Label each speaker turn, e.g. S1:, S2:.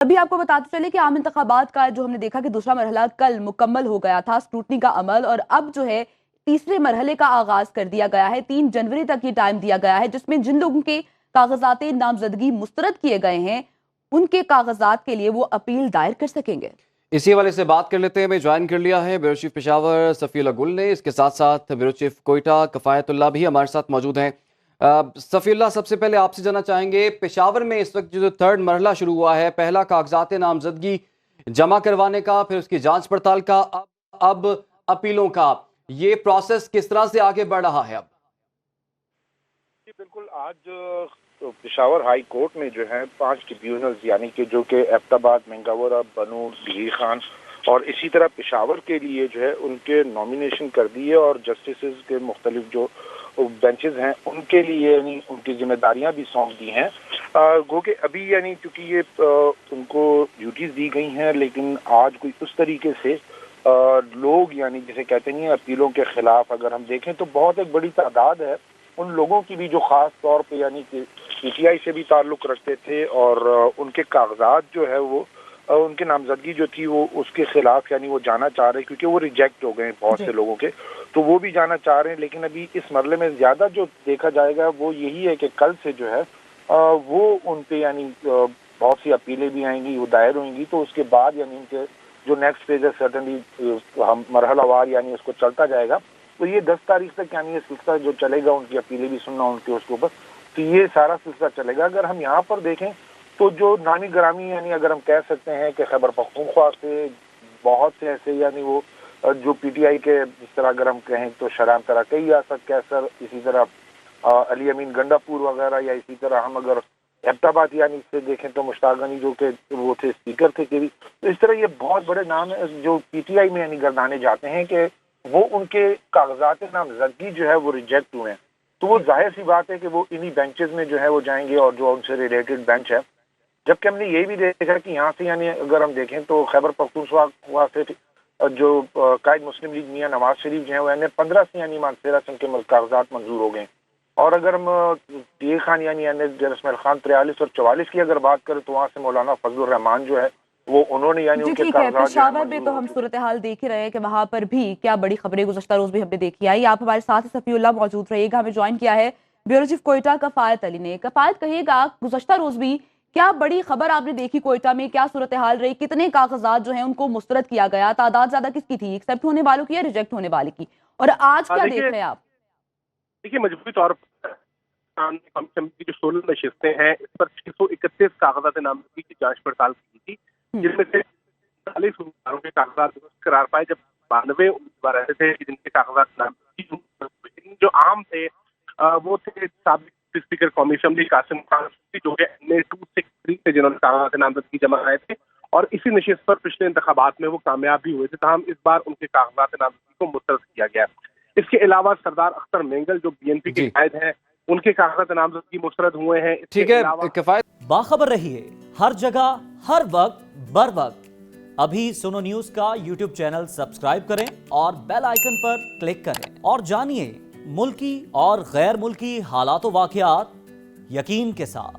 S1: अभी आपको बताते चले कि आम इंतखाबात का जो हमने देखा कि दूसरा मरहला कल मुकम्मल हो गया था, स्क्रूटनी का अमल, और अब जो है तीसरे मरहले का आगाज कर दिया गया है। 3 जनवरी तक ये टाइम दिया गया है, जिसमें जिन लोगों के कागजात नामजदगी मुस्तरद किए गए हैं उनके कागजात के लिए वो अपील दायर कर सकेंगे।
S2: इसी वाले से बात कर लेते हैं। हमें ज्वाइन कर लिया है ब्यूरो चीफ पेशावर सफीउल्लाह गुल ने, इसके साथ साथ ब्यूरो चीफ कोयटा कफायतुल्लाह भी हमारे साथ मौजूद हैं। सफीउल्लाह, सबसे पहले आपसे जानना चाहेंगे, पेशावर में इस वक्त जो थर्ड मरहला शुरू हुआ है, पहला कागजात नामजदगी जमा करवाने का, फिर उसकी जांच पड़ताल का, अब अपीलों का, ये प्रोसेस किस तरह से आगे बढ़ रहा है? अब
S3: जी बिल्कुल, आज पेशावर हाई कोर्ट में जो है 5 ट्रिब्यूनल्स यानी कि जो कि एबटाबाद, मंगावरा, बनूर, दिघी खान और इसी तरह पेशावर के लिए जो है उनके नॉमिनेशन कर दिए और जस्टिस के मुख्तलिफ जो बेंचेस हैं उनके लिए यानी उनकी जिम्मेदारियां भी सौंप दी हैं। गो कि अभी यानी क्योंकि ये उनको ड्यूटीज दी गई हैं, लेकिन आज कोई उस तरीके से लोग यानी जिसे कहते हैं अपीलों के खिलाफ अगर हम देखें तो बहुत एक बड़ी तादाद है उन लोगों की भी जो खास तौर पे यानी कि पीटीआई से भी ताल्लुक रखते थे और उनके कागजात जो है वो उनकी नामजदगी जो थी वो उसके खिलाफ यानी वो जाना चाह रहे हैं, क्योंकि वो रिजेक्ट हो गए बहुत से लोगों के, तो वो भी जाना चाह रहे हैं। लेकिन अभी इस मरले में ज्यादा जो देखा जाएगा वो यही है कि कल से जो है वो उन पे यानी बहुत सी अपीलें भी आएंगी, वो दायर होंगी, तो उसके बाद यानी उनके जो नेक्स्ट फेज है सर्टनली हम मरहलावार यानी उसको चलता जाएगा। तो ये 10 तारीख तक यानी ये सिलसिला जो चलेगा, उनकी अपीलें भी सुनना उनके उसके ऊपर, तो ये सारा सिलसिला चलेगा। अगर हम यहाँ पर देखें तो जो नामी ग्रामी यानी अगर हम कह सकते हैं कि खैबर पख्तूनख्वा से बहुत से ऐसे यानी वो जो पीटीआई के जिस तरह अगर हम कहें तो शराम तरक़ई आसद कैसर, इसी तरह अली अमीन गंडापुर वगैरह, या इसी तरह हम अगर एबटाबाद यानी से देखें तो मुश्ताक गनी जो के वो थे स्पीकर थे के भी, तो इस तरह ये बहुत बड़े नाम है जो पीटीआई में यानी गर्दाने जाते हैं कि वो उनके कागजात नामजदगी जो है वो रिजेक्ट हुए हैं। तो वो जाहिर सी बात है कि वो इन्हीं बेंचेस में जो है वो जाएंगे और जो उनसे रिलेटेड बेंच है। जबकि हमने ये भी देखा कि यहाँ से यानी अगर हम देखें तो खैबर पख्तूनख्वा से जो कायद मुस्लिम लीग मियां नवाज शरीफ जो है वो 15 से यानी मानसेरा सिंह के कागजात मंजूर हो गए। और अगर हम दिघी खान यानी जरस्मैल खान 43 और 44 की अगर बात करें तो वहाँ से मौलाना फजलुर रहमान जो है वो उन्होंने यानी उनके
S1: ठीक है, पेशावर में तो हम सूरत हाल देख ही रहे हैं कि वहां पर भी क्या बड़ी खबरें गुज़श्ता रोज भी हमने देखी आई। आप हमारे साथ सफीउल्लाह मौजूद रहिएगा, हमें ज्वाइन किया है ब्यूरो चीफ कोयटा कफायत अली ने। कफायत, कहिएगा गुज़श्ता रोज भी क्या बड़ी खबर आपने देखी कोयटा में, क्या सूरत हाल रही, कितने कागजात जो हैं उनको मुस्तरद किया गया, तादाद ज्यादा किसकी थी, एक्सेप्ट होने वालों की या रिजेक्ट होने वाली की, और आज क्या देख रहे हैं आप?
S4: देखिए, मजबूरी तौर पर की जो 16 नशिस्तें हैं इस पर 631 कागजात नामजदगी की जांच पड़ताल की थी, जिनमें से 40 उम्मीदवारों के कागजात करार पाए, जब 92 उम्मीदवार ऐसे थे जिनके कागजात नामजदगी जो आम थे वो थे साबिक स्पीकर कौमी असेंबली कासिम खान जो कि 263 से जिन्होंने कागजात नामजदगी जमा कराए थे, और इसी नशिस्त पर पिछले इंतखाबात में वो कामयाब भी हुए थे, तमाम इस बार उनके कागजात नामजदगी को मुस्तरद किया गया। इसके अलावा सरदार अख्तर मेंगल जो बीएनपी के कायद हैं उनके कागजात नामजदगी मुस्तरद हुए हैं।
S2: ठीक है कफायत,
S5: बाखबर रहिए हर जगह हर वक्त बर वक्त। अभी सुनो न्यूज का यूट्यूब चैनल सब्सक्राइब करें और बेल आइकन पर क्लिक करें और जानिए मुल्की और गैर मुल्की हालात व वाक़यात यकीन के साथ।